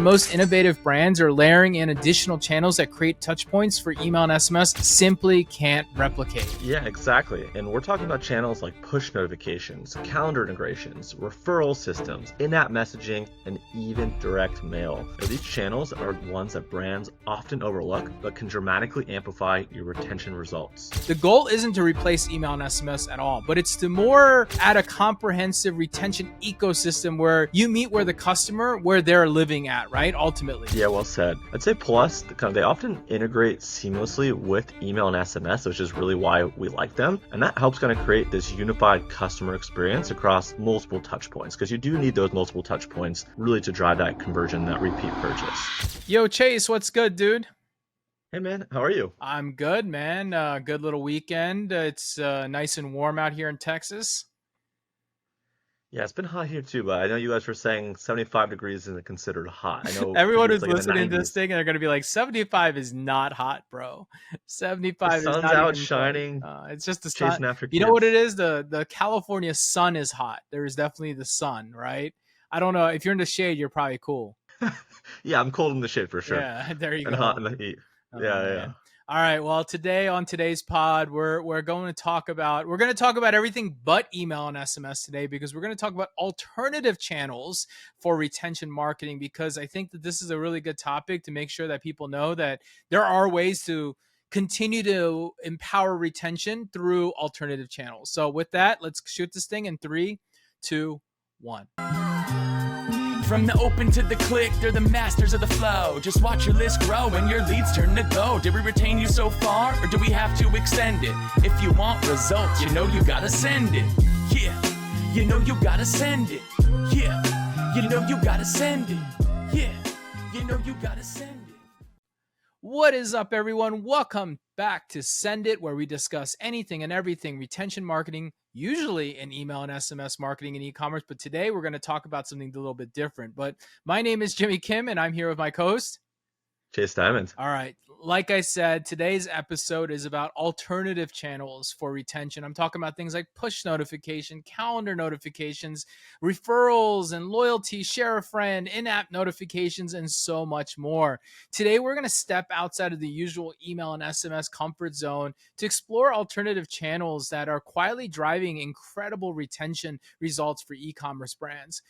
Most innovative brands are layering in additional channels that create touch points for email and SMS simply can't replicate. Yeah, exactly. And we're talking about channels like push notifications, calendar integrations, referral systems, in-app messaging, and even direct mail. Now, these channels are ones that brands often overlook, but can dramatically amplify your retention results. The goal isn't to replace email and SMS at all, but it's to more add a comprehensive retention ecosystem where you meet where the customer, where they're living at, right? Ultimately. Yeah, well said. I'd say plus, they often integrate seamlessly with email and SMS, which is really why we like them. And that helps kind of create this unified customer experience across multiple touch points, because you do need those multiple touch points really to drive that conversion, that repeat purchase. Yo, Chase, what's good, dude? Hey man, how are you? I'm good, man. Good little weekend. It's nice and warm out here in Texas. Yeah, it's been hot here too, but I know you guys were saying 75 degrees isn't considered hot. I know for Everyone you it's who's like in the listening to this 90s. thing, they're going to be like, 75 is not hot, bro. The 75 is sun's not out even close. shining, It's just the sun. chasing after You know what it kids. is? The California sun is hot. There is definitely the sun, right? I don't know. If you're in the shade, you're probably cool. Yeah, I'm cold in the shade for sure, Yeah, there you and hot go. in the heat. Oh Yeah, yeah. man. All right. Well, today on today's pod, we're going to talk about everything but email and SMS today, because we're going to talk about alternative channels for retention marketing, because I think that this is a really good topic to make sure that people know that there are ways to continue to empower retention through alternative channels. So with that, let's shoot this thing in 3, 2, 1. From the open to the click, they're the masters of the flow. Just watch your list grow and your leads turn to gold. Did we retain you so far, or do we have to extend it? If you want results, you know you gotta send it. Yeah, you know you gotta send it. Yeah, you know you gotta send it. Yeah, you know you gotta send it. What is up, everyone? Welcome back to Send It, where we discuss anything and everything retention marketing, usually in email and SMS marketing and e-commerce. But today we're going to talk about something a little bit different. But my name is Jimmy Kim, and I'm here with my co-host. Chase Diamond. All right. Like I said, today's episode is about alternative channels for retention. I'm talking about things like push notification, calendar notifications, referrals and loyalty, share a friend, in-app notifications, and so much more. Today, we're going to step outside of the usual email and SMS comfort zone to explore alternative channels that are quietly driving incredible retention results for e-commerce brands.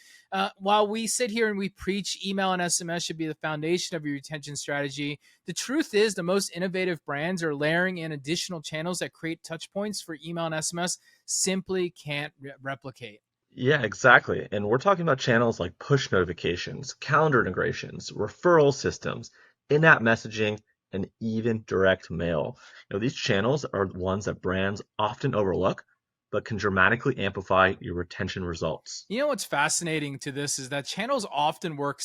While we sit here and we preach email and SMS should be the foundation of your retention strategy, the truth is the most innovative brands are layering in additional channels that create touch points for email and SMS simply can't replicate. Yeah, exactly. And we're talking about channels like push notifications, calendar integrations, referral systems, in-app messaging, and even direct mail. These channels are ones that brands often overlook, but can dramatically amplify your retention results. You know what's fascinating to this is that channels often work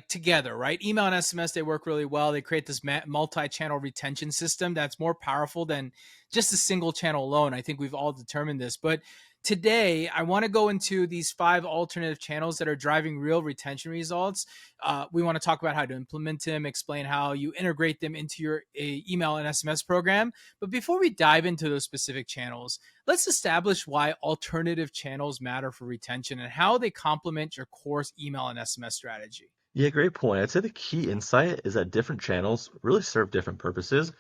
together, right? Email and SMS, they work really well. They create this multi-channel retention system that's more powerful than just a single channel alone. I think we've all determined this. But today, I want to go into these 5 alternative channels that are driving real retention results. We want to talk about how to implement them, explain how you integrate them into your email and SMS program. But before we dive into those specific channels, let's establish why alternative channels matter for retention and how they complement your core email and SMS strategy. Yeah, great point. I'd say the key insight is that different channels really serve different purposes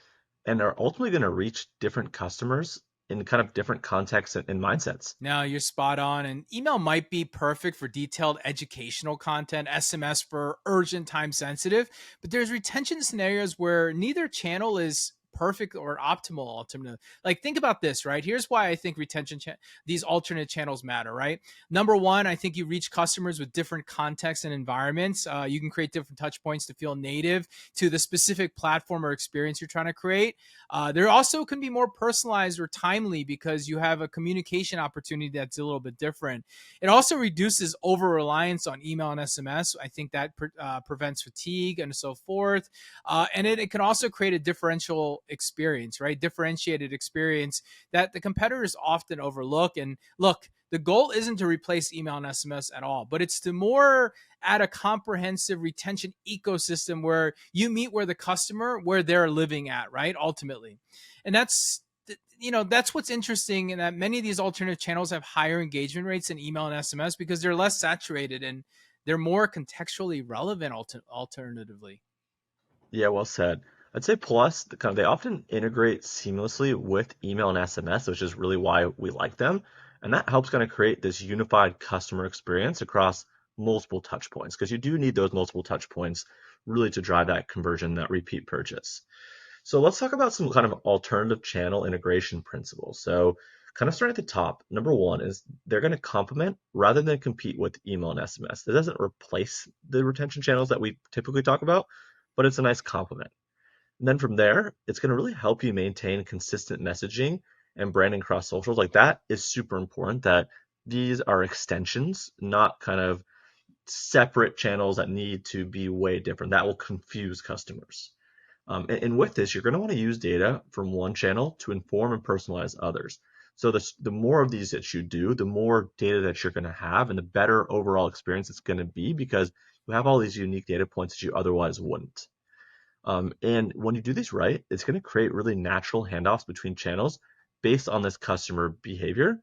and are ultimately going to reach different customers in kind of different contexts and mindsets. Now you're spot on. And email might be perfect for detailed educational content, SMS for urgent, time sensitive, but there's retention scenarios where neither channel is perfect or optimal alternative. Like, think about this, right? Here's why I think these alternate channels matter, right? Number one, I think you reach customers with different contexts and environments. You can create different touch points to feel native to the specific platform or experience you're trying to create. There also can be more personalized or timely because you have a communication opportunity that's a little bit different. It also reduces over reliance on email and SMS. I think that prevents fatigue and so forth. And it can also create a differential experience, right? Differentiated experience that the competitors often overlook. And look, the goal isn't to replace email and SMS at all, but it's to more add a comprehensive retention ecosystem where you meet where the customer, where they're living at, right? Ultimately. And that's what's interesting, in that many of these alternative channels have higher engagement rates than email and SMS because they're less saturated and they're more contextually relevant alternatively. Yeah, well said. I'd say plus they often integrate seamlessly with email and SMS, which is really why we like them. And that helps kind of create this unified customer experience across multiple touch points because you do need those multiple touch points really to drive that conversion, that repeat purchase. So let's talk about some kind of alternative channel integration principles. So kind of starting at the top, number one is they're going to complement rather than compete with email and SMS. It doesn't replace the retention channels that we typically talk about, but it's a nice complement. And then from there, it's going to really help you maintain consistent messaging and branding across socials. Like that is super important that these are extensions, not kind of separate channels that need to be way different. That will confuse customers. And with this, you're going to want to use data from one channel to inform and personalize others. So the more of these that you do, the more data that you're going to have and the better overall experience it's going to be because you have all these unique data points that you otherwise wouldn't. And when you do these right, it's going to create really natural handoffs between channels based on this customer behavior.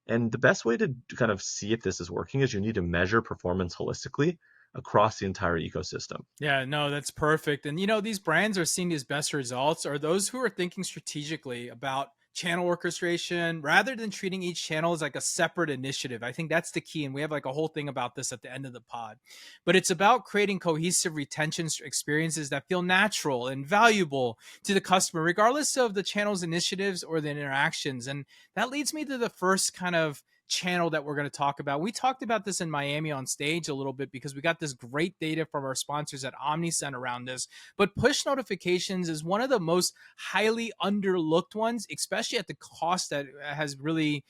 And the best way to kind of see if this is working is you need to measure performance holistically across the entire ecosystem. Yeah, no, that's perfect. And these brands are seeing these best results are those who are thinking strategically about channel orchestration rather than treating each channel as like a separate initiative. I think that's the key. And we have like a whole thing about this at the end of the pod. But it's about creating cohesive retention experiences that feel natural and valuable to the customer, regardless of the channel's initiatives or the interactions. And that leads me to the first kind of channel that we're going to talk about. We talked about this in Miami on stage a little bit because we got this great data from our sponsors at OmniSend around this. But push notifications is one of the most highly underlooked ones, especially at the cost that has really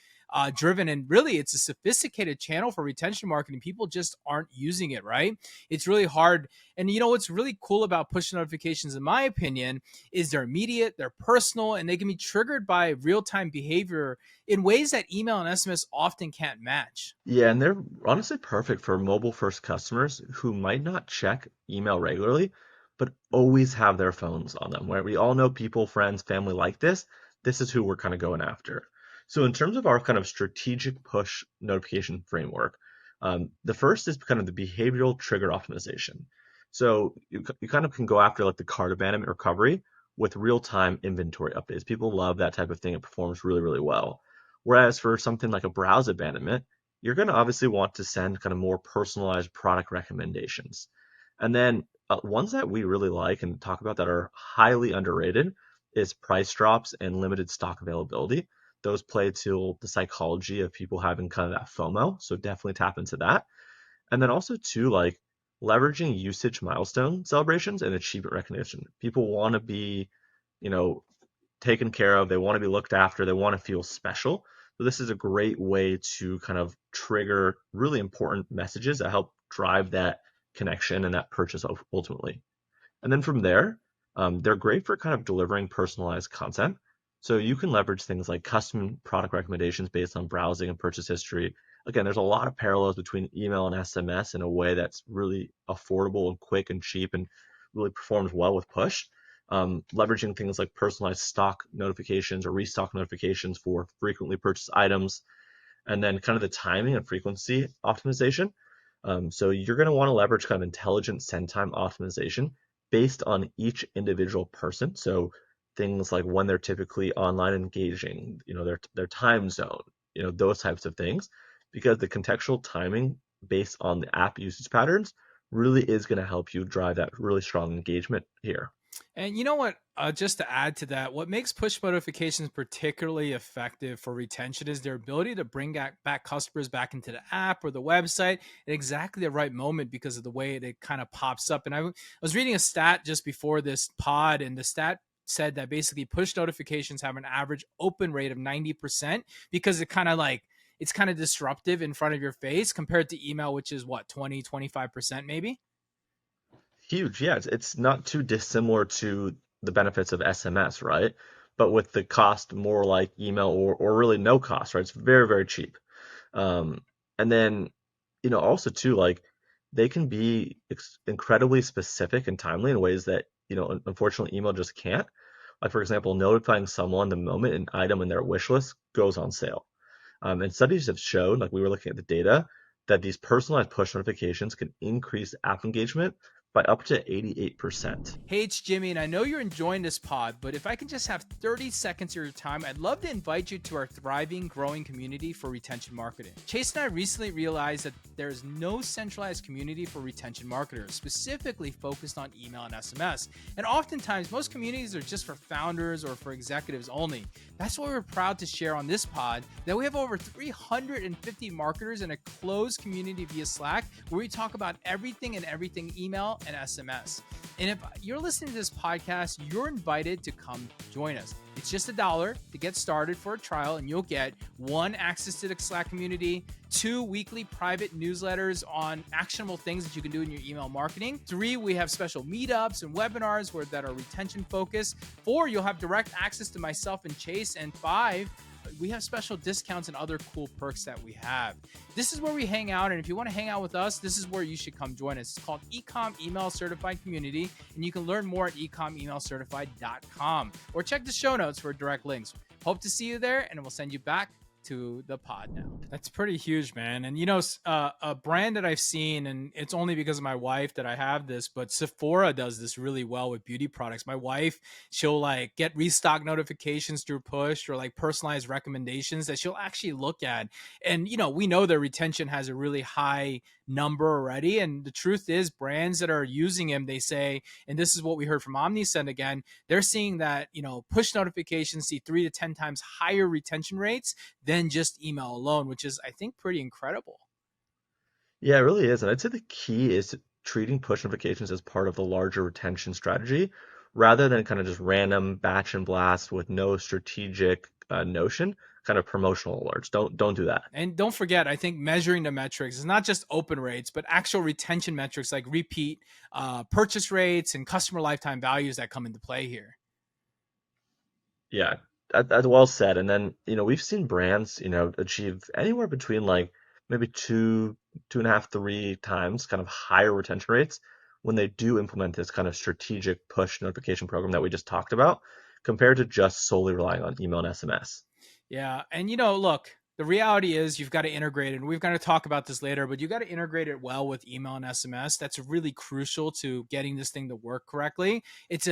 driven. And really, it's a sophisticated channel for retention marketing. People just aren't using it, right? It's really hard. And what's really cool about push notifications, in my opinion, is they're immediate, they're personal, and they can be triggered by real-time behavior in ways that email and SMS often can't match. Yeah, and they're honestly perfect for mobile first customers who might not check email regularly, but always have their phones on them. Where we all know people, friends, family like this. This is who we're kind of going after. So in terms of our kind of strategic push notification framework, the first is kind of the behavioral trigger optimization. So you kind of can go after like the cart abandonment recovery with real-time inventory updates. People love that type of thing. It performs really, really well. Whereas for something like a browse abandonment, you're going to obviously want to send kind of more personalized product recommendations. And then ones that we really like and talk about that are highly underrated is price drops and limited stock availability. Those play to the psychology of people having kind of that FOMO. So definitely tap into that. And then also too, like leveraging usage milestone celebrations and achievement recognition. People want to be, you know, taken care of. They want to be looked after. They want to feel special. So this is a great way to kind of trigger really important messages that help drive that connection and that purchase ultimately. And then from there, they're great for kind of delivering personalized content. So you can leverage things like custom product recommendations based on browsing and purchase history. Again, there's a lot of parallels between email and SMS in a way that's really affordable and quick and cheap and really performs well with push. Leveraging things like personalized stock notifications or restock notifications for frequently purchased items, and then kind of the timing and frequency optimization. So you're going to want to leverage kind of intelligent send time optimization based on each individual person. So things like when they're typically online engaging, their time zone, those types of things, because the contextual timing based on the app usage patterns really is going to help you drive that really strong engagement here. And you know what? Just to add to that, what makes push notifications particularly effective for retention is their ability to bring back customers back into the app or the website at exactly the right moment because of the way it kind of pops up. And I was reading a stat just before this pod, and the stat said that basically push notifications have an average open rate of 90% because it's kind of disruptive in front of your face compared to email, which is what, 20-25% maybe? Huge, yeah. It's not too dissimilar to the benefits of SMS, right? But with the cost more like email or really no cost, right? It's very, very cheap. Um, and then, also too, like they can be incredibly specific and timely in ways that, unfortunately email just can't. Like, for example, notifying someone the moment an item in their wish list goes on sale. And studies have shown, like we were looking at the data, that these personalized push notifications can increase app engagement by up to 88%. Hey, it's Jimmy, and I know you're enjoying this pod, but if I can just have 30 seconds of your time, I'd love to invite you to our thriving, growing community for retention marketing. Chase and I recently realized that there's no centralized community for retention marketers, specifically focused on email and SMS. And oftentimes, most communities are just for founders or for executives only. That's why we're proud to share on this pod that we have over 350 marketers in a closed community via Slack where we talk about everything and everything email and SMS. And if you're listening to this podcast, you're invited to come join us. It's just $1 to get started for a trial, and you'll get 1, access to the Slack community, 2, weekly private newsletters on actionable things that you can do in your email marketing. 3, we have special meetups and webinars that are retention focused. 4, you'll have direct access to myself and Chase. And 5, we have special discounts and other cool perks that we have. This is where we hang out, and if you want to hang out with us, this is where you should come join us. It's called Ecom Email Certified Community, and you can learn more at ecomemailcertified.com or check the show notes for direct links. Hope to see you there, and we'll send you back to the pod now. That's pretty huge, man. And a brand that I've seen, and it's only because of my wife that I have this, but Sephora does this really well with beauty products. My wife, she'll like get restock notifications through push or like personalized recommendations that she'll actually look at. And we know their retention has a really high number already. And the truth is, brands that are using them, they say, and this is what we heard from OmniSend again, they're seeing that push notifications see 3 to 10 times higher retention rates than just email alone, which is, I think, pretty incredible. Yeah, it really is. And I'd say the key is treating push notifications as part of the larger retention strategy rather than kind of just random batch and blast with no strategic notion, kind of promotional alerts. Don't do that. And don't forget, I think measuring the metrics is not just open rates, but actual retention metrics like repeat purchase rates and customer lifetime values that come into play here. Yeah, that's well said. And then, we've seen brands, achieve anywhere between like maybe 2.5, 3 times kind of higher retention rates when they do implement this kind of strategic push notification program that we just talked about, compared to just solely relying on email and SMS. Yeah. And, look, the reality is you've got to integrate it. And we've got to talk about this later, but you got to integrate it well with email and SMS. That's really crucial to getting this thing to work correctly. It's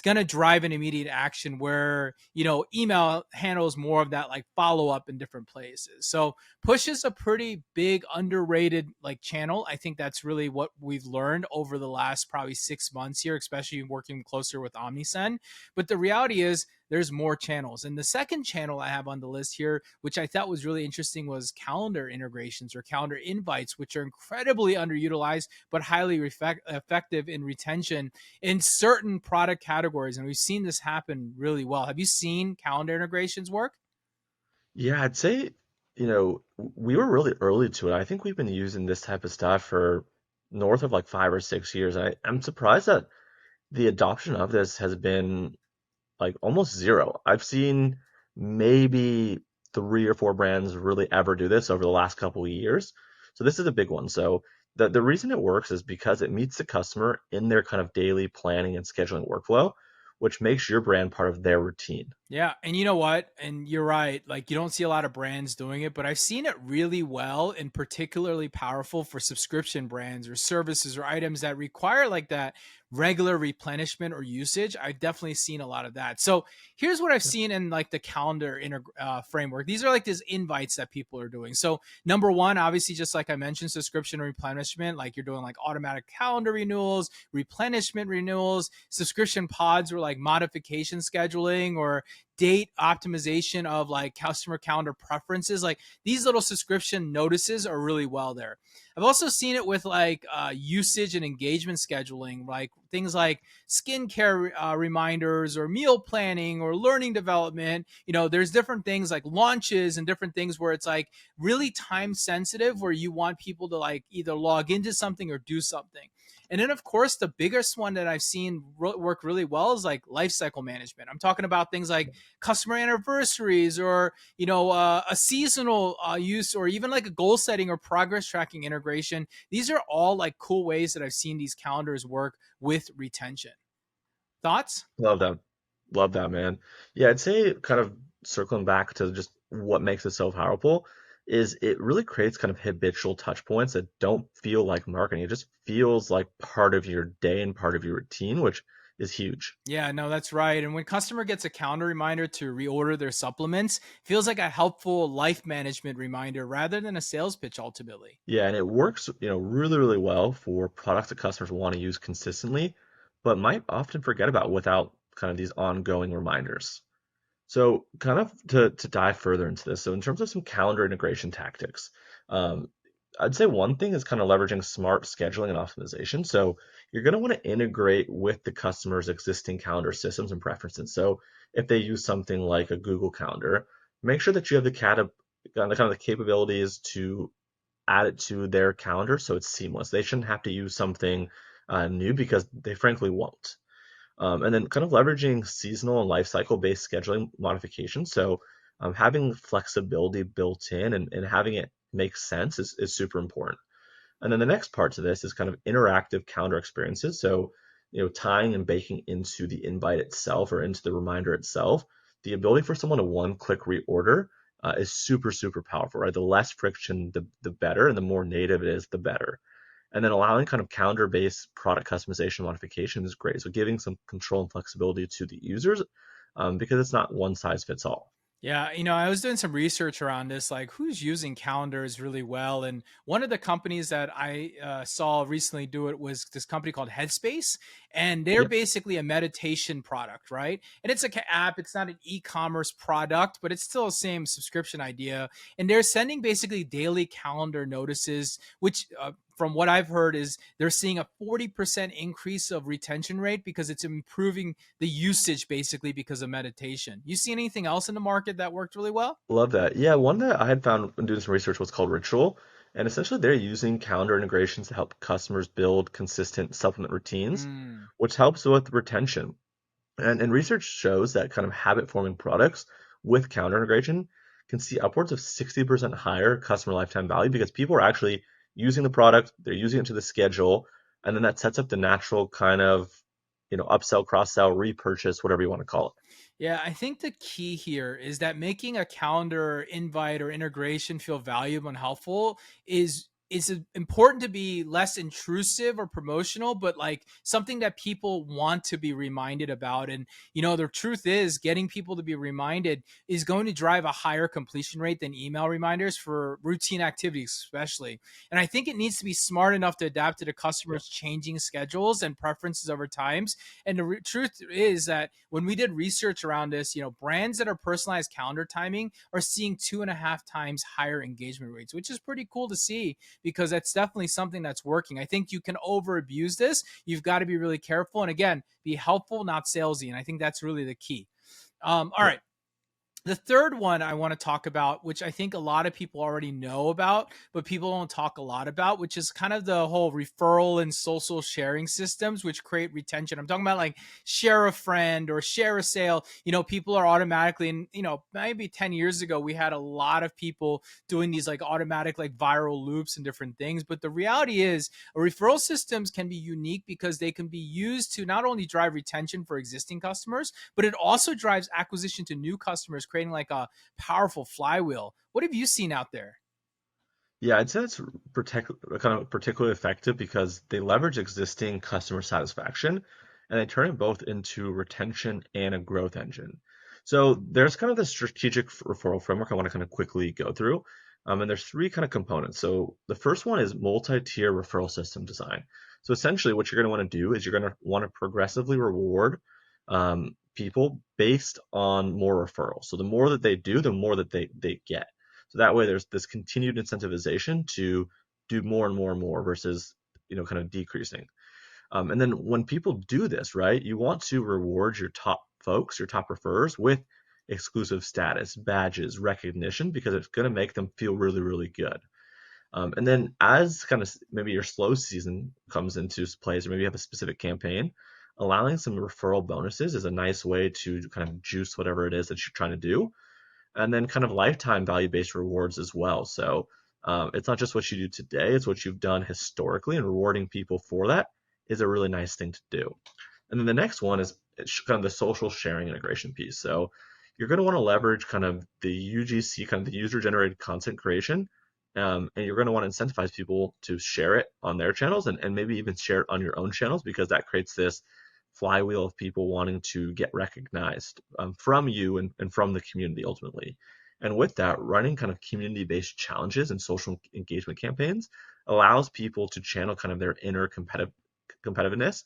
going to drive an immediate action where, email handles more of that like follow up in different places. So push is a pretty big underrated like channel. I think that's really what we've learned over the last probably 6 months here, especially working closer with OmniSend. But the reality is there's more channels. And the second channel I have on the list here, which I thought was really interesting, was calendar integrations or calendar invites, which are incredibly underutilized, but highly effective in retention in certain product categories. And we've seen this happen really well. Have you seen calendar integrations work? Yeah, I'd say, we were really early to it. I think we've been using this type of stuff for north of like 5 or 6 years. I'm surprised that the adoption of this has been like almost zero. I've seen maybe 3 or 4 brands really ever do this over the last couple of years. So this is a big one. So the reason it works is because it meets the customer in their kind of daily planning and scheduling workflow, which makes your brand part of their routine. Yeah. And you know what? And you're right. Like you don't see a lot of brands doing it, but I've seen it really well and particularly powerful for subscription brands or services or items that require like that regular replenishment or usage. I've definitely seen a lot of that. So here's what I've seen in like the calendar framework. These are like these invites that people are doing. So number one, obviously, just like I mentioned, subscription replenishment, like you're doing like automatic calendar renewals, replenishment renewals, subscription pods or like modification scheduling or date optimization of like customer calendar preferences. Like these little subscription notices are really well there. I've also seen it with like usage and engagement scheduling, like things like skincare reminders or meal planning or learning development. There's different things like launches and different things where it's like really time sensitive where you want people to like either log into something or do something. And then, of course, the biggest one that I've seen work really well is like lifecycle management. I'm talking about things like customer anniversaries or, a seasonal use or even like a goal setting or progress tracking integration. These are all like cool ways that I've seen these calendars work with retention. Thoughts? Love that. Love that, man. Yeah, I'd say kind of circling back to just what makes it so powerful. is it really creates kind of habitual touch points that don't feel like marketing. It just feels like part of your day and part of your routine, which is huge. Yeah, no, that's right. And when customer gets a calendar reminder to reorder their supplements, feels like a helpful life management reminder rather than a sales pitch ultimately. Yeah, and it works, really, really well for products that customers want to use consistently, but might often forget about without kind of these ongoing reminders. So, kind of to dive further into this, so in terms of some calendar integration tactics, um, I'd say one thing is kind of leveraging smart scheduling and optimization. So, you're going to want to integrate with the customer's existing calendar systems and preferences. So, if they use something like a Google Calendar, make sure that you have the capabilities to add it to their calendar so it's seamless. They shouldn't have to use something new because they frankly won't. And then kind of leveraging seasonal and life cycle based scheduling modifications. So having flexibility built in and having it make sense is super important. And then the next part to this is kind of interactive calendar experiences. So, tying and baking into the invite itself or into the reminder itself, the ability for someone to one-click reorder is super, super powerful, right? The less friction, the better, and the more native it is, the better. And then allowing kind of calendar-based product customization modification is great. So giving some control and flexibility to the users because it's not one size fits all. Yeah, I was doing some research around this, like who's using calendars really well. And one of the companies that I saw recently do it was this company called Headspace. And they're Yep. basically a meditation product, right? And it's like an app, it's not an e commerce product, but it's still the same subscription idea. And they're sending basically daily calendar notices, which from what I've heard is they're seeing a 40% increase of retention rate because it's improving the usage basically because of meditation. You see anything else in the market that worked really well? Love that. Yeah, one that I had found when doing some research was called Ritual. And essentially, they're using calendar integrations to help customers build consistent supplement routines, Mm. which helps with retention. And research shows that kind of habit forming products with calendar integration can see upwards of 60% higher customer lifetime value because people are actually using the product, they're using it to the schedule, and then that sets up the natural kind of, upsell, cross sell, repurchase, whatever you want to call it. Yeah, I think the key here is that making a calendar invite or integration feel valuable and helpful is important to be less intrusive or promotional, but like something that people want to be reminded about. And the truth is, getting people to be reminded is going to drive a higher completion rate than email reminders for routine activities, especially. And I think it needs to be smart enough to adapt to the Yeah. customer's changing schedules and preferences over times. And the truth is that when we did research around this, brands that are personalized calendar timing are seeing 2.5 times higher engagement rates, which is pretty cool to see because that's definitely something that's working. I think you can over abuse this. You've got to be really careful. And again, be helpful, not salesy. And I think that's really the key. All Yep. right. The third one I want to talk about, which I think a lot of people already know about, but people don't talk a lot about, which is kind of the whole referral and social sharing systems, which create retention. I'm talking about like share a friend or share a sale. People are automatically, and maybe 10 years ago, we had a lot of people doing these like automatic, like viral loops and different things. But the reality is, referral systems can be unique because they can be used to not only drive retention for existing customers, but it also drives acquisition to new customers, creating like a powerful flywheel. What have you seen out there? Yeah, I'd say that's kind of particularly effective because they leverage existing customer satisfaction and they turn it both into retention and a growth engine. So there's kind of the strategic referral framework I want to kind of quickly go through. And there's three kind of components. So the first one is multi-tier referral system design. So essentially what you're going to want to do is you're going to want to progressively reward people based on more referrals. So the more that they do, the more that they get. So that way there's this continued incentivization to do more and more and more versus, kind of decreasing. And then when people do this, right, you want to reward your top folks, your top referrers with exclusive status, badges, recognition, because it's going to make them feel really, really good. And then as kind of maybe your slow season comes into place, or maybe you have a specific campaign, allowing some referral bonuses is a nice way to kind of juice whatever it is that you're trying to do, and then kind of lifetime value-based rewards as well. So it's not just what you do today, it's what you've done historically, and rewarding people for that is a really nice thing to do. And then the next one is kind of the social sharing integration piece. So you're going to want to leverage kind of the UGC, kind of the user generated content creation. And you're going to want to incentivize people to share it on their channels and maybe even share it on your own channels, because that creates this flywheel of people wanting to get recognized from you and from the community ultimately. And with that, running kind of community-based challenges and social engagement campaigns allows people to channel kind of their inner competitiveness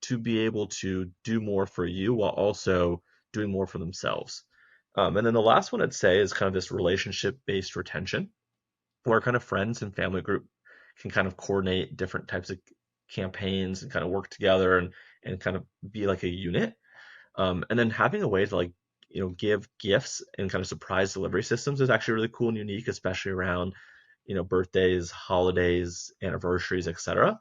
to be able to do more for you while also doing more for themselves. And then the last one I'd say is kind of this relationship-based retention, where kind of friends and family group can kind of coordinate different types of campaigns and kind of work together and kind of be like a unit. And then having a way to like, give gifts and kind of surprise delivery systems is actually really cool and unique, especially around, birthdays, holidays, anniversaries, etc.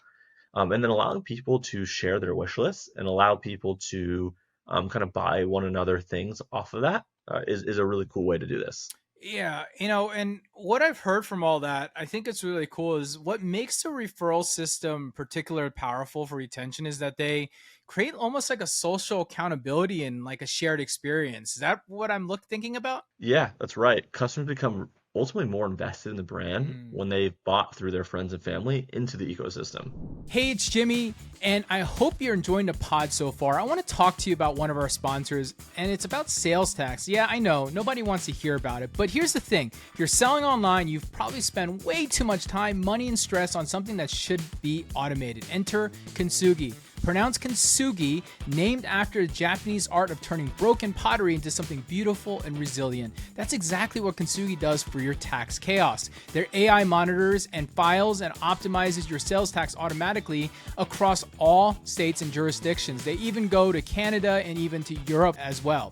And then allowing people to share their wish lists and allow people to kind of buy one another things off of that is a really cool way to do this. Yeah, and what I've heard from all that, I think it's really cool is what makes the referral system particularly powerful for retention is that they create almost like a social accountability and like a shared experience. Is that what I'm thinking about? Yeah, that's right. Customers become ultimately more invested in the brand Mm. when they've bought through their friends and family into the ecosystem. Hey, it's Jimmy, and I hope you're enjoying the pod so far. I want to talk to you about one of our sponsors, and it's about sales tax. Yeah, I know, nobody wants to hear about it, but here's the thing. If you're selling online, you've probably spent way too much time, money, and stress on something that should be automated. Enter Kintsugi. Pronounced kintsugi, named after the Japanese art of turning broken pottery into something beautiful and resilient. That's exactly what kintsugi does for your tax chaos. Their AI monitors and files and optimizes your sales tax automatically across all states and jurisdictions. They even go to Canada and even to Europe as well.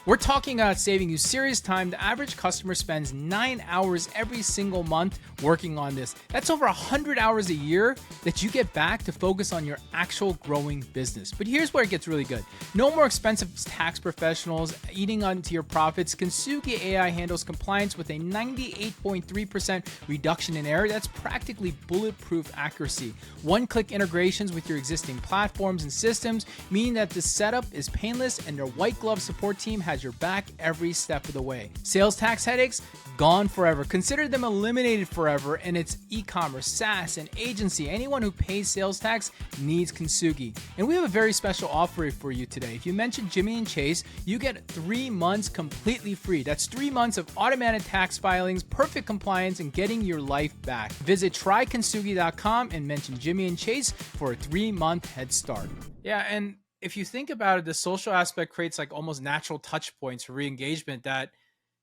We're talking about saving you serious time. The average customer spends 9 hours every single month working on this. That's over 100 hours a year that you get back to focus on your actual growing business. But here's where it gets really good. No more expensive tax professionals eating onto your profits. Kintsugi AI handles compliance with a 98.3% reduction in error. That's practically bulletproof accuracy. One-click integrations with your existing platforms and systems, meaning that the setup is painless and their white glove support team has your back every step of the way. Sales tax headaches, gone forever. Consider them eliminated forever, and it's e-commerce, SaaS, and agency. Anyone who pays sales tax needs Kintsugi. And we have a very special offer for you today. If you mention Jimmy and Chase, you get 3 months completely free. That's 3 months of automated tax filings, perfect compliance, and getting your life back. Visit trykintsugi.com and mention Jimmy and Chase for a 3-month head start. Yeah, and if you think about it, the social aspect creates like almost natural touch points for re-engagement that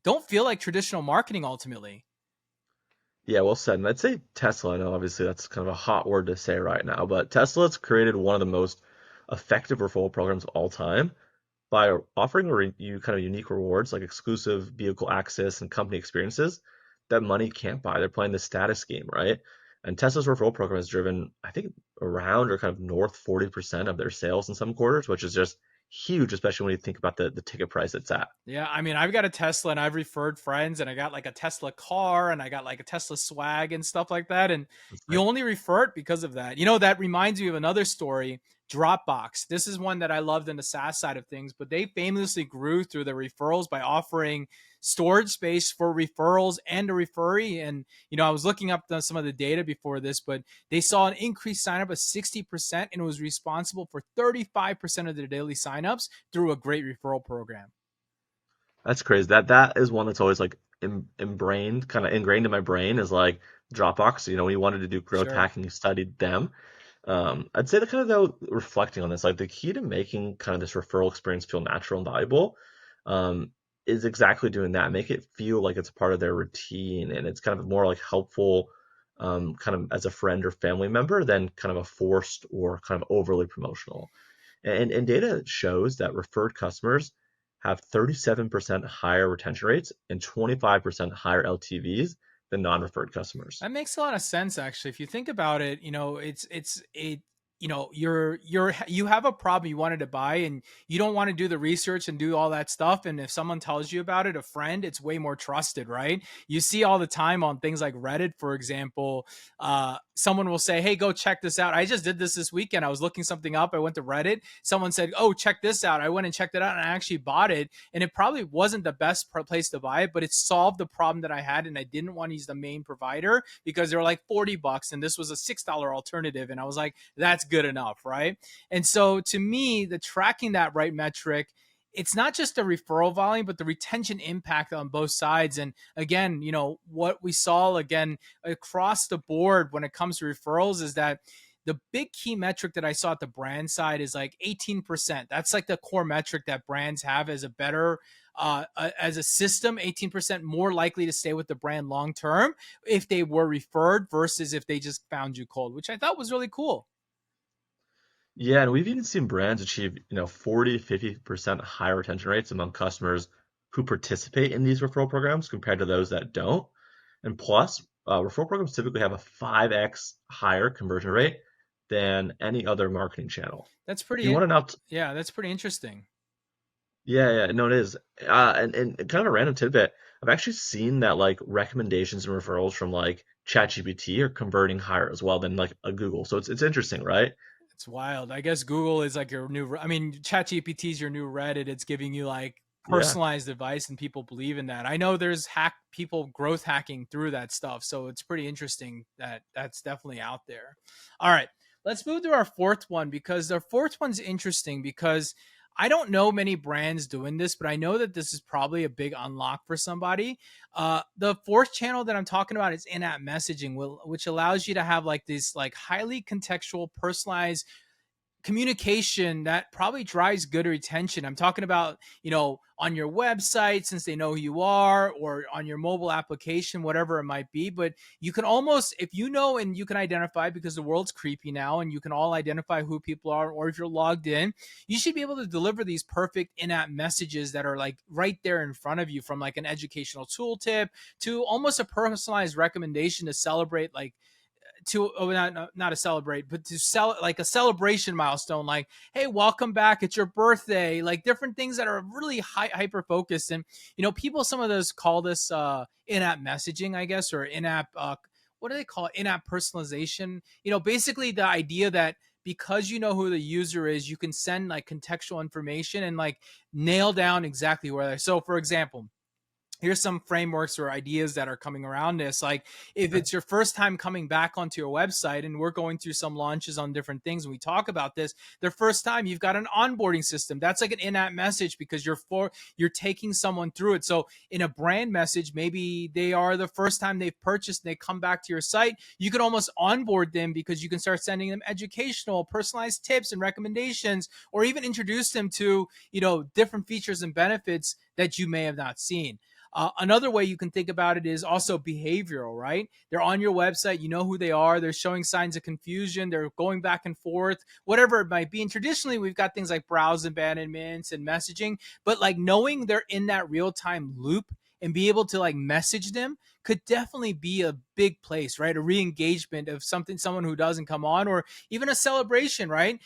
don't feel like traditional marketing ultimately. Yeah, well said. And I'd say Tesla, I know obviously that's kind of a hot word to say right now, but Tesla's created one of the most effective referral programs of all time by offering you kind of unique rewards like exclusive vehicle access and company experiences that money can't buy. They're playing the status game, right? And Tesla's referral program has driven, I think, around or kind of north 40% of their sales in some quarters, which is just huge, especially when you think about the ticket price it's at. Yeah, I mean, I've got a Tesla and I've referred friends and I got like a Tesla car and I got like a Tesla swag and stuff like that. And That's you right. only refer it because of that. That reminds me of another story, Dropbox. This is one that I loved in the SaaS side of things, but they famously grew through the referrals by offering storage space for referrals and a referee. And, I was looking up some of the data before this, but they saw an increased sign up of 60% and it was responsible for 35% of their daily signups through a great referral program. That's crazy. That is one that's always like kind of ingrained in my brain is like Dropbox. When you wanted to do growth Sure. hacking, you studied them. I'd say that kind of though reflecting on this, like the key to making kind of this referral experience feel natural and valuable, um, is exactly doing that. Make it feel like it's part of their routine and it's kind of more like helpful, kind of as a friend or family member than kind of a forced or kind of overly promotional. And data shows that referred customers have 37% higher retention rates and 25% higher LTVs than non-referred customers. That makes a lot of sense, actually. If you think about it, you have a problem you wanted to buy and you don't want to do the research and do all that stuff. And if someone tells you about it, a friend, it's way more trusted, right? You see all the time on things like Reddit, for example. someone will say, hey, go check this out. I just did this weekend. I was looking something up. I went to Reddit. Someone said, oh, check this out. I went and checked it out and I actually bought it. And it probably wasn't the best place to buy it, but it solved the problem that I had. And I didn't want to use the main provider because they were like $40 and this was a $6 alternative. And I was like, that's good enough. Right. And so to me, the tracking that right metric, it's not just the referral volume, but the retention impact on both sides. And again, what we saw again across the board when it comes to referrals is that the big key metric that I saw at the brand side is like 18%. That's like the core metric that brands have as a better as a system, 18% more likely to stay with the brand long term if they were referred versus if they just found you cold, which I thought was really cool. Yeah, and we've even seen brands achieve, 40 to 50% higher retention rates among customers who participate in these referral programs compared to those that don't. And plus, referral programs typically have a 5x higher conversion rate than any other marketing channel. That's If you pretty, want to now, yeah, that's pretty interesting. yeah, yeah, no, it is. And kind of a random tidbit, I've actually seen that like recommendations and referrals from like ChatGPT are converting higher as well than like a Google. So it's interesting, right? It's wild. I guess Google is like your new, I mean, ChatGPT is your new Reddit. It's giving you like Yeah. personalized advice and people believe in that. I know there's people growth hacking through that stuff. So it's pretty interesting that that's definitely out there. All right. Let's move to our fourth one because the fourth one's interesting because I don't know many brands doing this, but I know that this is probably a big unlock for somebody. The fourth channel that I'm talking about is in-app messaging, which allows you to have like this like highly contextual, personalized communication that probably drives good retention. I'm talking about, on your website, since they know who you are, or on your mobile application, whatever it might be. But you can almost, if you know and you can identify, because the world's creepy now and you can all identify who people are, or if you're logged in, you should be able to deliver these perfect in-app messages that are like right there in front of you, from like an educational tooltip to almost a personalized recommendation to celebrate like not a celebrate, but to sell like a celebration milestone, like, hey, welcome back, it's your birthday, like different things that are really hyper focused. And people, some of those call this in-app messaging, I guess, or in-app what do they call it, in-app personalization. Basically the idea that because you know who the user is, you can send like contextual information and like nail down exactly where they're. So for example, here's some frameworks or ideas that are coming around this. Like if it's your first time coming back onto your website, and we're going through some launches on different things and we talk about this, their first time, you've got an onboarding system. That's like an in-app message because you're taking someone through it. So in a brand message, maybe they are the first time they've purchased and they come back to your site. You can almost onboard them because you can start sending them educational, personalized tips and recommendations, or even introduce them to, different features and benefits that you may have not seen. Another way you can think about it is also behavioral, right? They're on your website, you know who they are, they're showing signs of confusion, they're going back and forth, whatever it might be. And traditionally, we've got things like browse abandonments and messaging, but like knowing they're in that real time loop and be able to like message them could definitely be a big place, right? A re-engagement of someone who doesn't come on, or even a celebration, right?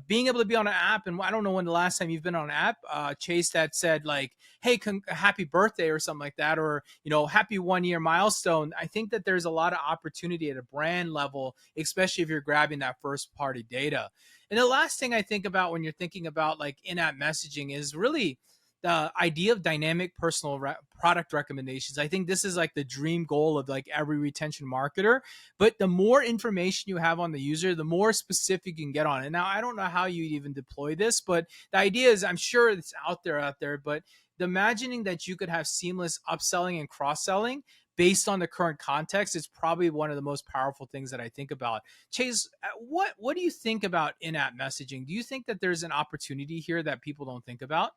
Being able to be on an app, and I don't know when the last time you've been on an app, Chase, that said like, hey, happy birthday or something like that, or happy 1 year milestone. I think that there's a lot of opportunity at a brand level, especially if you're grabbing that first party data. And the last thing I think about when you're thinking about like in-app messaging is really the idea of dynamic personal product recommendations. I think this is like the dream goal of like every retention marketer. But the more information you have on the user, the more specific you can get on it. Now, I don't know how you even deploy this, but the idea is, I'm sure it's out there, but the imagining that you could have seamless upselling and cross-selling based on the current context is probably one of the most powerful things that I think about. Chase, what do you think about in-app messaging? Do you think that there's an opportunity here that people don't think about?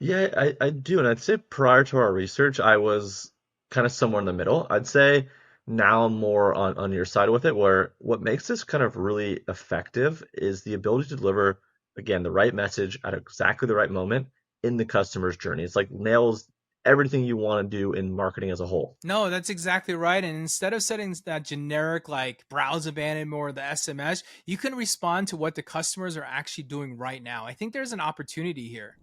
Yeah, I do. And I'd say prior to our research, I was kind of somewhere in the middle. I'd say now I'm more on your side with it, where what makes this kind of really effective is the ability to deliver, again, the right message at exactly the right moment in the customer's journey. It's like nails everything you want to do in marketing as a whole. No, that's exactly right. And instead of setting that generic like browse abandonment or the SMS, you can respond to what the customers are actually doing right now. I think there's an opportunity here.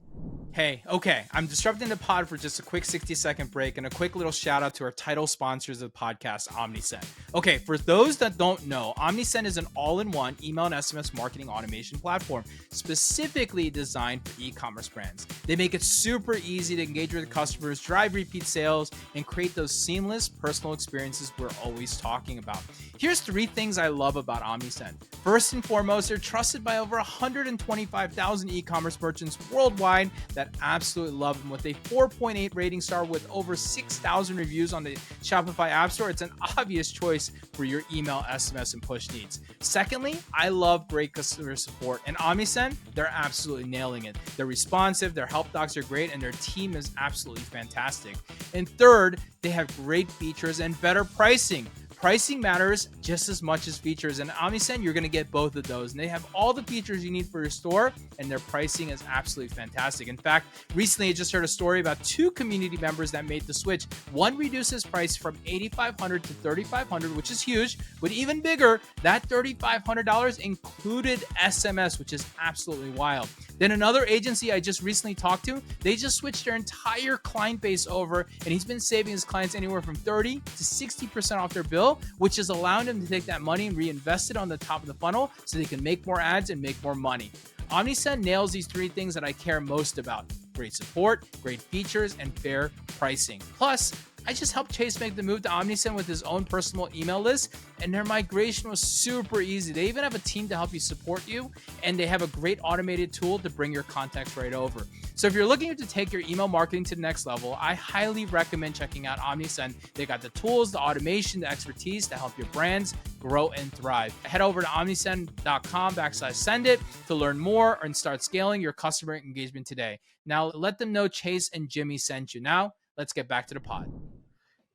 Hey, okay, I'm disrupting the pod for just a quick 60-second break and a quick little shout out to our title sponsors of the podcast, OmniSend. Okay, for those that don't know, OmniSend is an all-in-one email and SMS marketing automation platform specifically designed for e-commerce brands. They make it super easy to engage with customers, drive repeat sales, and create those seamless personal experiences we're always talking about. Here's 3 things I love about OmniSend. First and foremost, they're trusted by over 125,000 e-commerce merchants worldwide that absolutely love them. With a 4.8 rating star with over 6,000 reviews on the Shopify App Store, it's an obvious choice for your email, SMS, and push needs. Secondly, I love great customer support. And OmniSend, they're absolutely nailing it. They're responsive, their help docs are great, and their team is absolutely fantastic. And third, they have great features and better pricing. Pricing matters just as much as features, and OmniSend, you're going to get both of those. And they have all the features you need for your store, and their pricing is absolutely fantastic. In fact, recently I just heard a story about 2 community members that made the switch. One reduces price from $8,500 to $3,500, which is huge, but even bigger, that $3,500 included SMS, which is absolutely wild. Then another agency I just recently talked to, they just switched their entire client base over, and he's been saving his clients anywhere from 30 to 60% off their bill, which is allowing them to take that money and reinvest it on the top of the funnel so they can make more ads and make more money. OmniSend nails these 3 things that I care most about: great support, great features, and fair pricing. Plus, I just helped Chase make the move to OmniSend with his own personal email list, and their migration was super easy. They even have a team to help you support you, and they have a great automated tool to bring your contacts right over. So if you're looking to take your email marketing to the next level, I highly recommend checking out OmniSend. They got the tools, the automation, the expertise to help your brands grow and thrive. Head over to omnisend.com/send it to learn more and start scaling your customer engagement today. Now let them know Chase and Jimmy sent you. Now let's get back to the pod.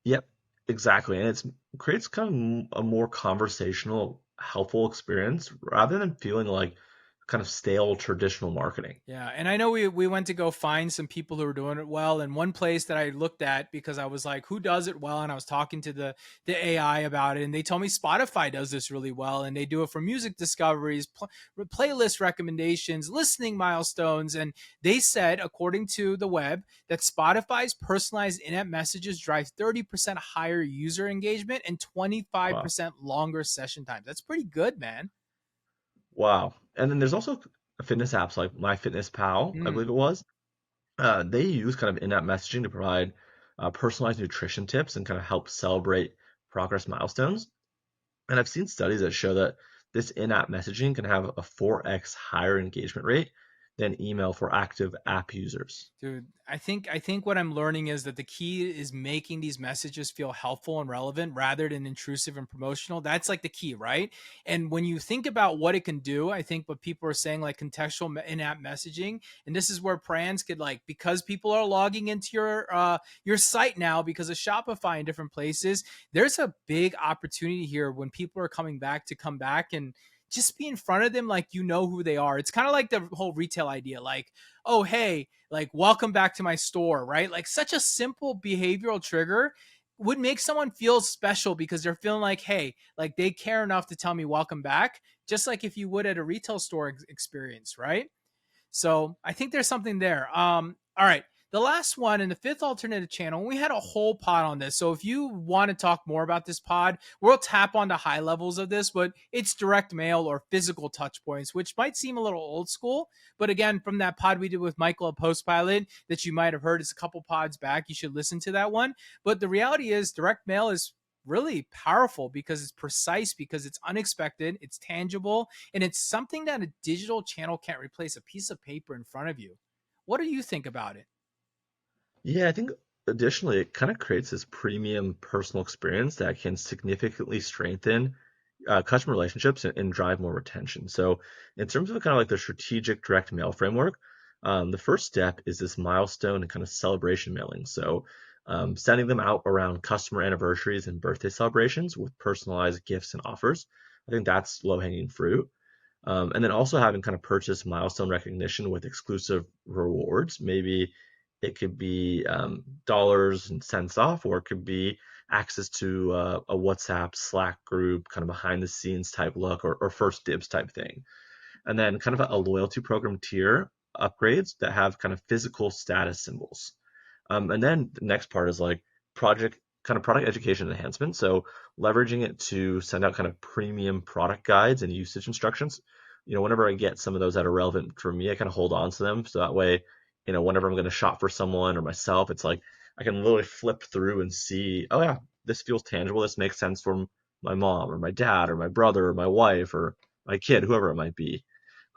Yep, exactly. And it creates kind of a more conversational, helpful experience rather than feeling like kind of stale traditional marketing. Yeah, and I know we went to go find some people who were doing it well, and one place that I looked at because I was like, who does it well? And I was talking to the AI about it, and they told me Spotify does this really well, and they do it for music discoveries, playlist recommendations, listening milestones, and they said, according to the web, that Spotify's personalized in-app messages drive 30% higher user engagement and Wow. 25% longer session times. That's pretty good, man. Wow. And then there's also fitness apps like MyFitnessPal, I Mm. believe it was. They use kind of in-app messaging to provide personalized nutrition tips and kind of help celebrate progress milestones. And I've seen studies that show that this in-app messaging can have a 4x higher engagement rate than email for active app users. Dude, I think what I'm learning is that the key is making these messages feel helpful and relevant rather than intrusive and promotional. That's like the key, right? And when you think about what it can do, I think what people are saying, like contextual in-app messaging, and this is where brands could, like, because people are logging into your site now because of Shopify and different places, there's a big opportunity here when people are coming back to come back and just be in front of them like you know who they are. It's kind of like the whole retail idea, like, oh, hey, like, welcome back to my store, right? Like, such a simple behavioral trigger would make someone feel special because they're feeling like, hey, like they care enough to tell me welcome back, just like if you would at a retail store experience, right? So I think there's something there. All right. The last one and the 5th alternative channel, we had a whole pod on this. So if you want to talk more about this pod, we'll tap on the high levels of this, but it's direct mail or physical touch points, which might seem a little old school. But again, from that pod we did with Michael at Postpilot that you might have heard, it's a couple pods back. You should listen to that one. But the reality is direct mail is really powerful because it's precise, because it's unexpected, it's tangible, and it's something that a digital channel can't replace, a piece of paper in front of you. What do you think about it? Yeah, I think additionally, it kind of creates this premium personal experience that can significantly strengthen customer relationships and drive more retention. So, in terms of kind of like the strategic direct mail framework, the first step is this milestone and kind of celebration mailing. So, sending them out around customer anniversaries and birthday celebrations with personalized gifts and offers. I think that's low hanging fruit. And then also having kind of purchase milestone recognition with exclusive rewards. Maybe it could be dollars and cents off, or it could be access to a WhatsApp Slack group, kind of behind the scenes type look, or first dibs type thing. And then kind of a loyalty program tier. upgrades that have kind of physical status symbols. And then the next part is like product education enhancement. So leveraging it to send out kind of premium product guides and usage instructions. Whenever I get some of those that are relevant for me, I kind of hold on to them. So that way, whenever I'm going to shop for someone or myself, it's like I can literally flip through and see, oh yeah, this feels tangible. This makes sense for my mom or my dad or my brother or my wife or my kid, whoever it might be.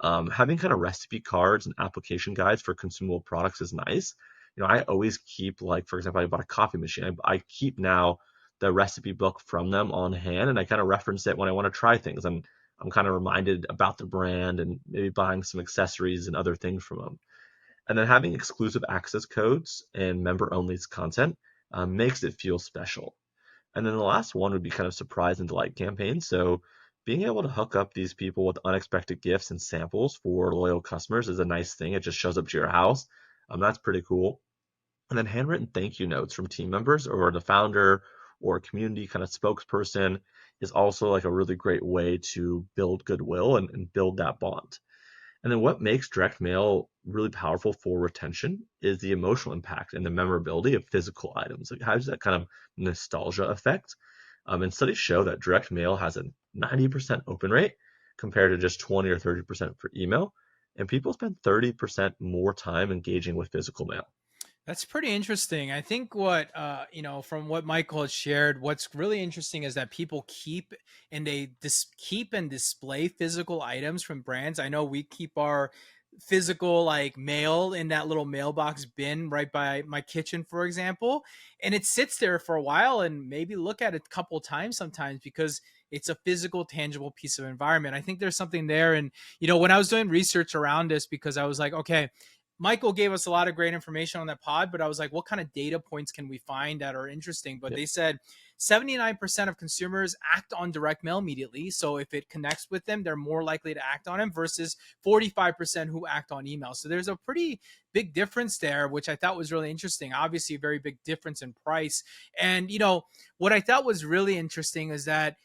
Having kind of recipe cards and application guides for consumable products is nice. I always keep, like, for example, I bought a coffee machine. I keep now the recipe book from them on hand, and I kind of reference it when I want to try things. And I'm kind of reminded about the brand and maybe buying some accessories and other things from them. And then having exclusive access codes and member only content makes it feel special. And then the last one would be kind of surprise and delight campaigns. So being able to hook up these people with unexpected gifts and samples for loyal customers is a nice thing. It just shows up to your house. That's pretty cool. And then handwritten thank you notes from team members or the founder or community kind of spokesperson is also like a really great way to build goodwill and build that bond. And then what makes direct mail really powerful for retention is the emotional impact and the memorability of physical items. Like, how does that kind of nostalgia effect? And studies show that direct mail has a 90% open rate compared to just 20 or 30% for email. And people spend 30% more time engaging with physical mail. That's pretty interesting. I think what from what Michael has shared, what's really interesting is that people keep and display physical items from brands. I know we keep our physical like mail in that little mailbox bin right by my kitchen, for example, and it sits there for a while and maybe look at it a couple times sometimes because it's a physical, tangible piece of environment. I think there's something there. And when I was doing research around this, because I was like, okay, Michael gave us a lot of great information on that pod, but I was like, what kind of data points can we find that are interesting? But Yep. they said 79% of consumers act on direct mail immediately. So if it connects with them, they're more likely to act on it versus 45% who act on email. So there's a pretty big difference there, which I thought was really interesting. Obviously, a very big difference in price. And, what I thought was really interesting is that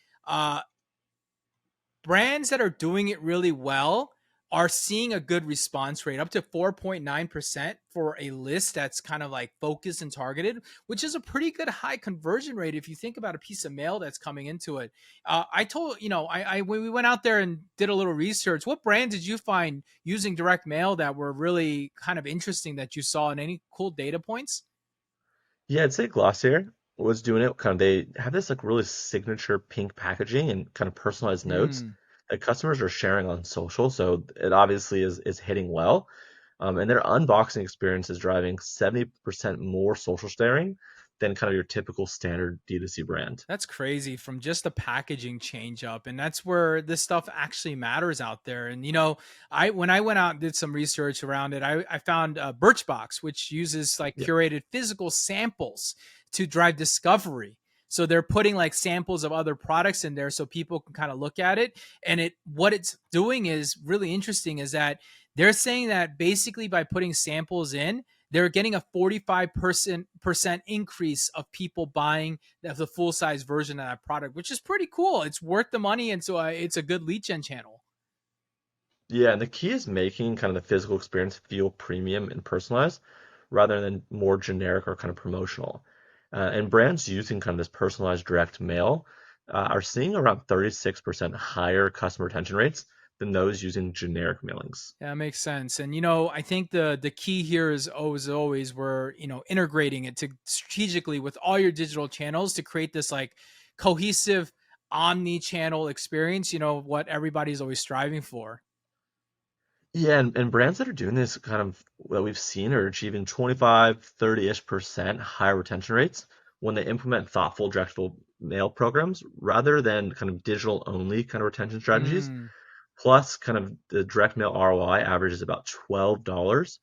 brands that are doing it really well are seeing a good response rate, up to 4.9% for a list that's kind of like focused and targeted, which is a pretty good high conversion rate if you think about a piece of mail that's coming into it. I told, when we went out there and did a little research, what brand did you find using direct mail that were really kind of interesting that you saw, and any cool data points? Yeah, I'd say Glossier was doing it. Kind of, they have this like really signature pink packaging and kind of personalized notes Mm. that customers are sharing on social. So it obviously is hitting well. And their unboxing experience is driving 70% more social sharing than kind of your typical standard D2C brand. That's crazy, from just the packaging change up. And that's where this stuff actually matters out there. And, when I went out and did some research around it, I found Birchbox, which uses like Yeah. curated physical samples to drive discovery. So they're putting like samples of other products in there so people can kind of look at it. And what it's doing is really interesting, is that they're saying that basically by putting samples in, they're getting a 45% increase of people buying the full size version of that product, which is pretty cool. It's worth the money, and so it's a good lead gen channel. Yeah, and the key is making kind of the physical experience feel premium and personalized rather than more generic or kind of promotional. And brands using kind of this personalized direct mail are seeing around 36% higher customer retention rates than those using generic mailings. Yeah, that makes sense. And I think the key here is always we're integrating it to strategically with all your digital channels to create this like cohesive omni-channel experience. What everybody's always striving for. Yeah, and brands that are doing this kind of what we've seen are achieving 25, 30-ish% higher retention rates when they implement thoughtful directional mail programs rather than kind of digital only kind of retention strategies. Mm. Plus, kind of the direct mail ROI averages about $12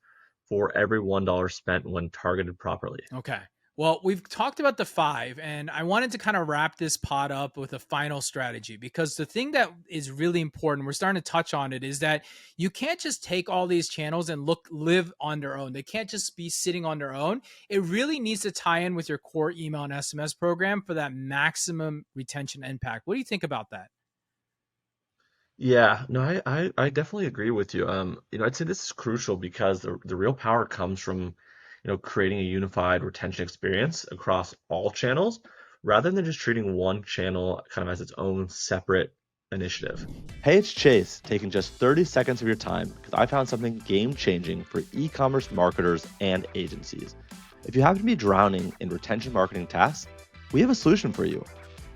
for every $1 spent when targeted properly. Okay. Well, we've talked about the five, and I wanted to kind of wrap this pod up with a final strategy, because the thing that is really important, we're starting to touch on it, is that you can't just take all these channels and live on their own. They can't just be sitting on their own. It really needs to tie in with your core email and SMS program for that maximum retention impact. What do you think about that? Yeah, no, I definitely agree with you. I'd say this is crucial because the real power comes from, creating a unified retention experience across all channels rather than just treating one channel kind of as its own separate initiative. Hey, it's Chase, taking just 30 seconds of your time because I found something game-changing for e-commerce marketers and agencies. If you happen to be drowning in retention marketing tasks, we have a solution for you.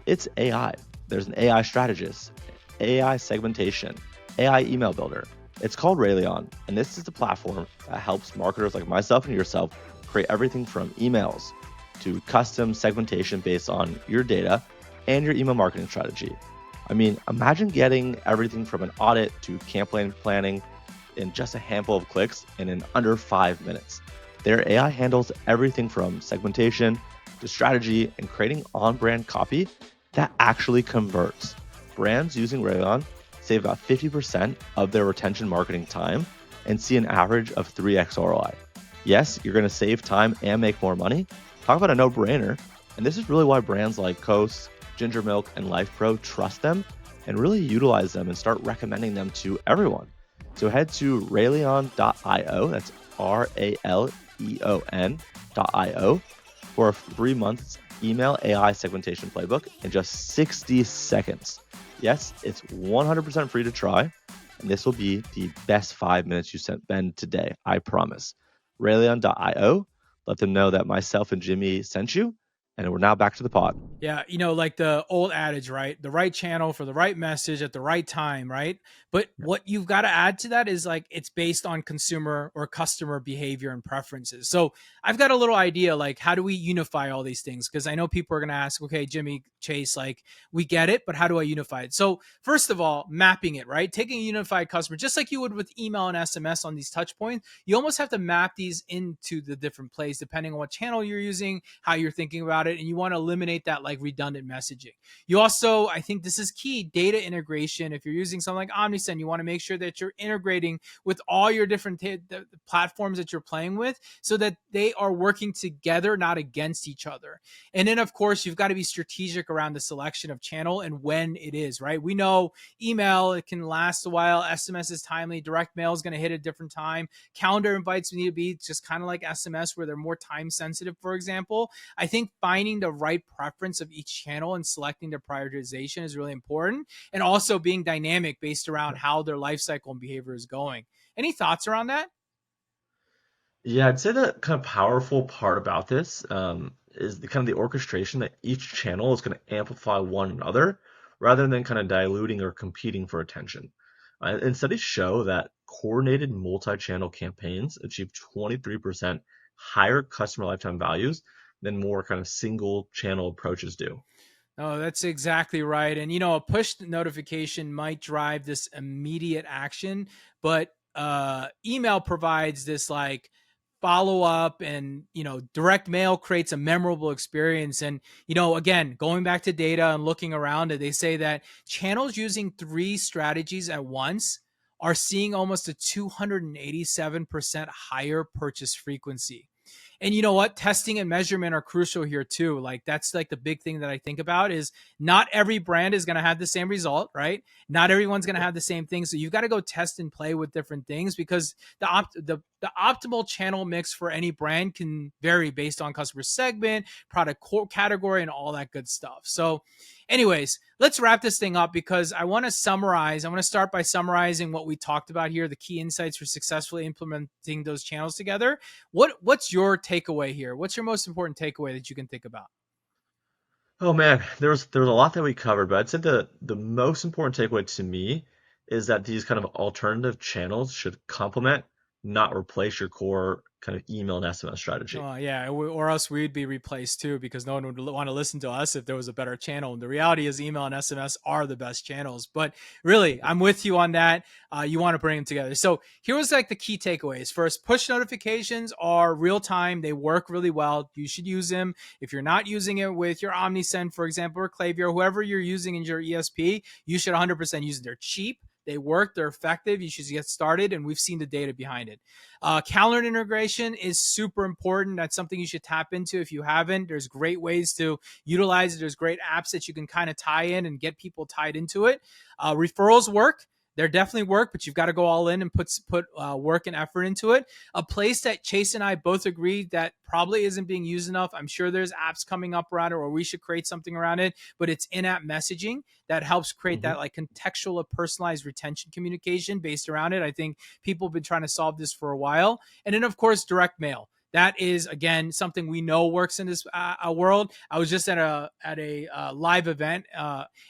It's AI. There's an AI strategist, AI segmentation, AI email builder. It's called Rayleon, and this is the platform that helps marketers like myself and yourself create everything from emails to custom segmentation based on your data and your email marketing strategy. I mean, imagine getting everything from an audit to campaign planning in just a handful of clicks and in under 5 minutes. Their AI handles everything from segmentation to strategy and creating on-brand copy that actually converts. Brands using Rayleon save about 50% of their retention marketing time and see an average of 3x ROI. Yes, you're going to save time and make more money. Talk about a no-brainer. And this is really why brands like Coast, Ginger Milk, and Life Pro trust them and really utilize them and start recommending them to everyone. So head to rayleon.io, that's RALEON.io, for a 3 months email AI segmentation playbook in just 60 seconds. Yes, it's 100% free to try, and this will be the best 5 minutes you spend today, I promise. Rayleon.io, let them know that myself and Jimmy sent you, and we're now back to the pod. Yeah, like the old adage, right? The right channel for the right message at the right time, right? But what you've got to add to that is like it's based on consumer or customer behavior and preferences. So I've got a little idea like how do we unify all these things? Because I know people are going to ask, okay, Jimmy, Chase, like we get it, but how do I unify it? So first of all, mapping it, right? Taking a unified customer, just like you would with email and SMS on these touch points, you almost have to map these into the different plays depending on what channel you're using, how you're thinking about it, and you want to eliminate that like redundant messaging. You also, I think this is key, data integration. If you're using something like OmniSend, you want to make sure that you're integrating with all your different the platforms that you're playing with so that they are working together, not against each other. And then, of course, you've got to be strategic around the selection of channel and when it is, right? We know email, it can last a while. SMS is timely. Direct mail is going to hit at a different time. Calendar invites need to be just kind of like SMS where they're more time sensitive, for example. I think finding the right preference of each channel and selecting their prioritization is really important. And also being dynamic based around how their life cycle and behavior is going. Any thoughts around that? Yeah, I'd say the kind of powerful part about this is the kind of the orchestration that each channel is going to amplify one another rather than kind of diluting or competing for attention. And studies show that coordinated multi-channel campaigns achieve 23% higher customer lifetime values than more kind of single channel approaches do. Oh, that's exactly right. And a push notification might drive this immediate action, but email provides this like follow up, and direct mail creates a memorable experience. And again, going back to data and looking around it, they say that channels using three strategies at once are seeing almost a 287% higher purchase frequency. And you know what? Testing and measurement are crucial here too. Like that's like the big thing that I think about is not every brand is going to have the same result, right? Not everyone's going to have the same thing. So you've got to go test and play with different things because the optimal channel mix for any brand can vary based on customer segment, product category, and all that good stuff. So anyways, let's wrap this thing up because I want to summarize. I want to start by summarizing what we talked about here, the key insights for successfully implementing those channels together. What's your takeaway here? What's your most important takeaway that you can think about? Oh man, there's a lot that we covered, but I'd say the most important takeaway to me is that these kind of alternative channels should complement, not replace your core kind of email and SMS strategy. Oh yeah, or else we'd be replaced too because no one would want to listen to us if there was a better channel. And the reality is, email and SMS are the best channels. But really, I'm with you on that. You want to bring them together. So here was like the key takeaways. First, push notifications are real time. They work really well. You should use them. If you're not using it with your OmniSend, for example, or Klaviyo, whoever you're using in your ESP, you should 100% use it. They're cheap. They work. They're effective. You should get started, and we've seen the data behind it. Calendar integration is super important. That's something you should tap into if you haven't. There's great ways to utilize it. There's great apps that you can kind of tie in and get people tied into it. Referrals work. They're definitely work, but you've got to go all in and put work and effort into it. A place that Chase and I both agree that probably isn't being used enough. I'm sure there's apps coming up around it, or we should create something around it, but it's in-app messaging that helps create that like contextual or personalized retention communication based around it. I think people have been trying to solve this for a while. And then, of course, direct mail. That is, again, something we know works in this world. I was just at a live event,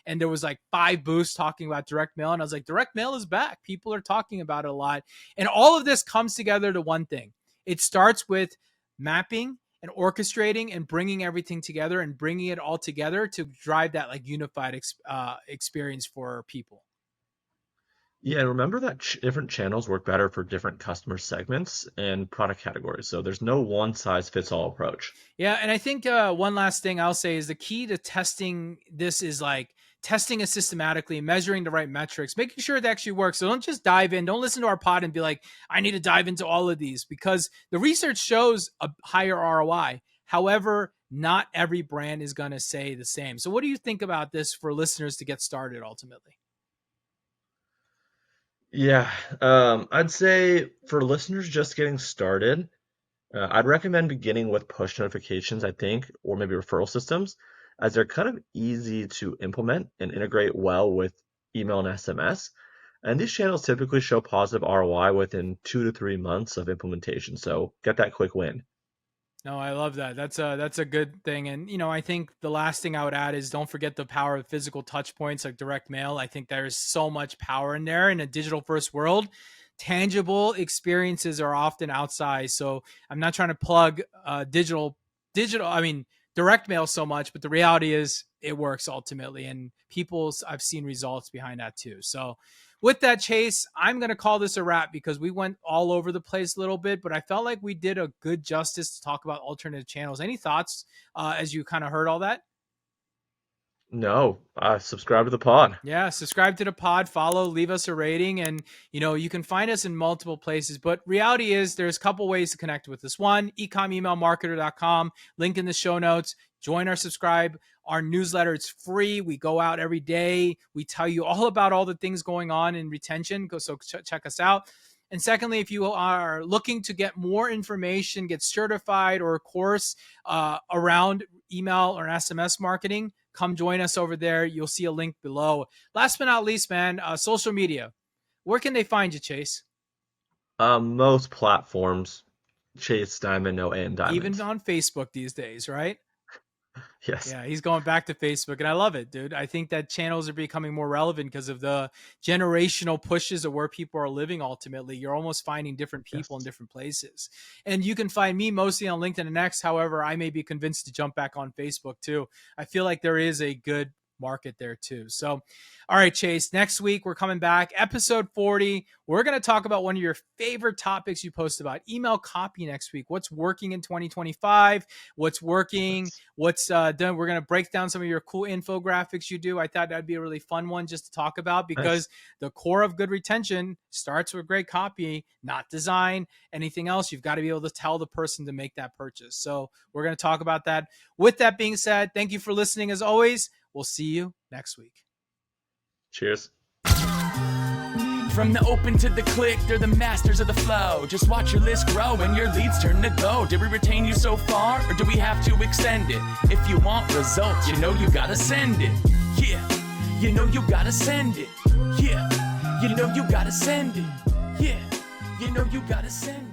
and there was like 5 booths talking about direct mail. And I was like, direct mail is back. People are talking about it a lot. And all of this comes together to one thing. It starts with mapping and orchestrating and bringing everything together and bringing it all together to drive that like unified experience for people. Yeah, and remember that different channels work better for different customer segments and product categories. So there's no one size fits all approach. Yeah, and I think one last thing I'll say is the key to testing this is like testing it systematically, measuring the right metrics, making sure it actually works. So don't just dive in. Don't listen to our pod and be like, I need to dive into all of these, because the research shows a higher ROI. However, not every brand is going to say the same. So what do you think about this for listeners to get started ultimately? Yeah, I'd say for listeners just getting started, I'd recommend beginning with push notifications, I think, or maybe referral systems, as they're kind of easy to implement and integrate well with email and SMS. And these channels typically show positive ROI within 2 to 3 months of implementation. So get that quick win. No, I love that. That's a good thing. And, I think the last thing I would add is don't forget the power of physical touch points like direct mail. I think there's so much power in there in a digital first world. Tangible experiences are often outsized. So I'm not trying to plug direct mail so much, but the reality is it works ultimately. And I've seen results behind that too. So with that, Chase, I'm going to call this a wrap because we went all over the place a little bit, but I felt like we did a good justice to talk about alternative channels. Any thoughts as you kind of heard all that? No, subscribe to the pod. Yeah, subscribe to the pod, follow, leave us a rating, and you can find us in multiple places. But reality is there's a couple ways to connect with us. One, ecomemailmarketer.com, link in the show notes. Join our newsletter. It's free. We go out every day. We tell you all about all the things going on in retention. So check us out. And secondly, if you are looking to get more information, get certified, or a course around email or SMS marketing, come join us over there. You'll see a link below. Last but not least, man, social media. Where can they find you, Chase? Most platforms, Chase Diamond, no A in Diamonds. Even on Facebook these days, right? Yes. Yeah, he's going back to Facebook, and I love it, dude. I think that channels are becoming more relevant because of the generational pushes of where people are living. Ultimately, you're almost finding different people in different places. And you can find me mostly on LinkedIn and X. However, I may be convinced to jump back on Facebook too. I feel like there is a good market there too. So, all right, Chase, next week we're coming back, episode 40. We're going to talk about one of your favorite topics you post about, email copy next week. What's working in 2025? What's working? What's done? We're going to break down some of your cool infographics you do. I thought that'd be a really fun one just to talk about because the core of good retention starts with great copy, not design. Anything else, you've got to be able to tell the person to make that purchase. So we're going to talk about that. With that being said, thank you for listening as always. We'll see you next week. Cheers. From the open to the click, they're the masters of the flow. Just watch your list grow and your leads turn to gold. Did we retain you so far, or do we have to extend it? If you want results, you gotta send it. Yeah, you gotta send it. Yeah, you gotta send it. Yeah, you gotta send it.